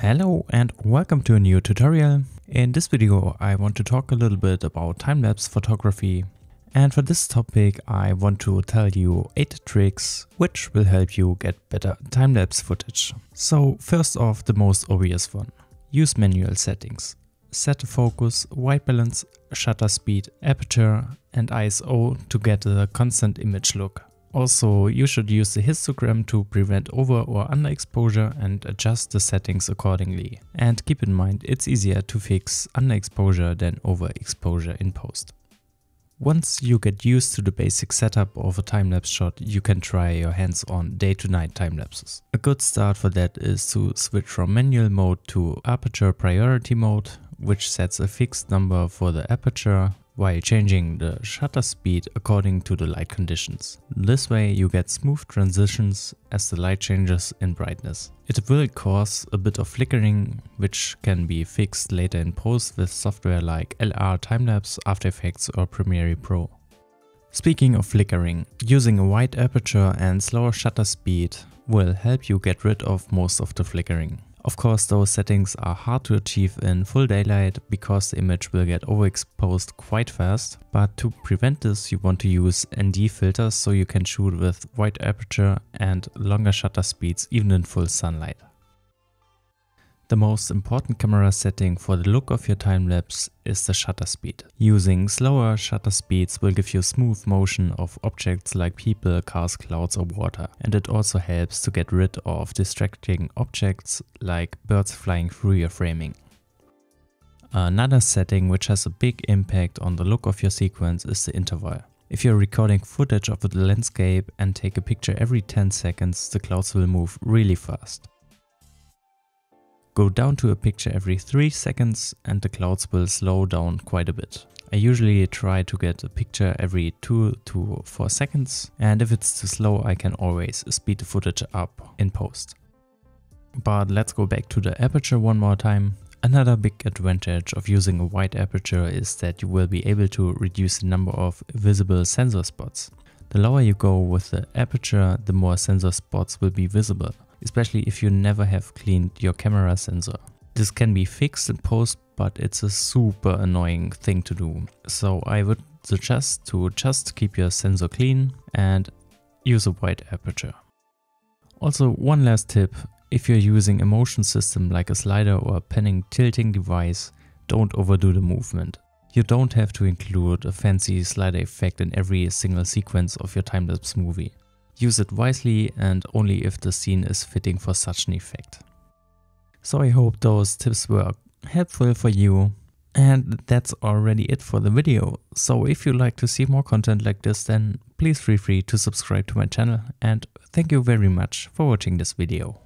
Hello and welcome to a new tutorial. In this video I want to talk a little bit about time-lapse photography, and for this topic I want to tell you 8 tricks which will help you get better time-lapse footage. So first off, the most obvious one. Use manual settings. Set the focus, white balance, shutter speed, aperture and ISO to get a constant image look. Also, you should use the histogram to prevent over or underexposure and adjust the settings accordingly. And keep in mind, it's easier to fix underexposure than overexposure in post. Once you get used to the basic setup of a time-lapse shot, you can try your hands on day-to-night time-lapses. A good start for that is to switch from manual mode to Aperture Priority mode, which sets a fixed number for the aperture, while changing the shutter speed according to the light conditions. This way you get smooth transitions as the light changes in brightness. It will cause a bit of flickering, which can be fixed later in post with software like LR Time-Lapse, After Effects or Premiere Pro. Speaking of flickering, using a wide aperture and slower shutter speed will help you get rid of most of the flickering. Of course, those settings are hard to achieve in full daylight because the image will get overexposed quite fast, but to prevent this you want to use ND filters so you can shoot with wide aperture and longer shutter speeds even in full sunlight. The most important camera setting for the look of your time-lapse is the shutter speed. Using slower shutter speeds will give you smooth motion of objects like people, cars, clouds or water, and it also helps to get rid of distracting objects like birds flying through your framing. Another setting which has a big impact on the look of your sequence is the interval. If you're recording footage of the landscape and take a picture every 10 seconds, the clouds will move really fast. Go down to a picture every 3 seconds and the clouds will slow down quite a bit. I usually try to get a picture every 2 to 4 seconds, and if it's too slow I can always speed the footage up in post. But let's go back to the aperture one more time. Another big advantage of using a wide aperture is that you will be able to reduce the number of visible sensor spots. The lower you go with the aperture, the more sensor spots will be visible, especially if you never have cleaned your camera sensor. This can be fixed in post, but it's a super annoying thing to do. So I would suggest to just keep your sensor clean and use a wide aperture. Also, one last tip, if you're using a motion system like a slider or a panning tilting device, don't overdo the movement. You don't have to include a fancy slider effect in every single sequence of your time-lapse movie. Use it wisely and only if the scene is fitting for such an effect. So I hope those tips were helpful for you, and that's already it for the video. So if you like to see more content like this, then please feel free to subscribe to my channel, and thank you very much for watching this video.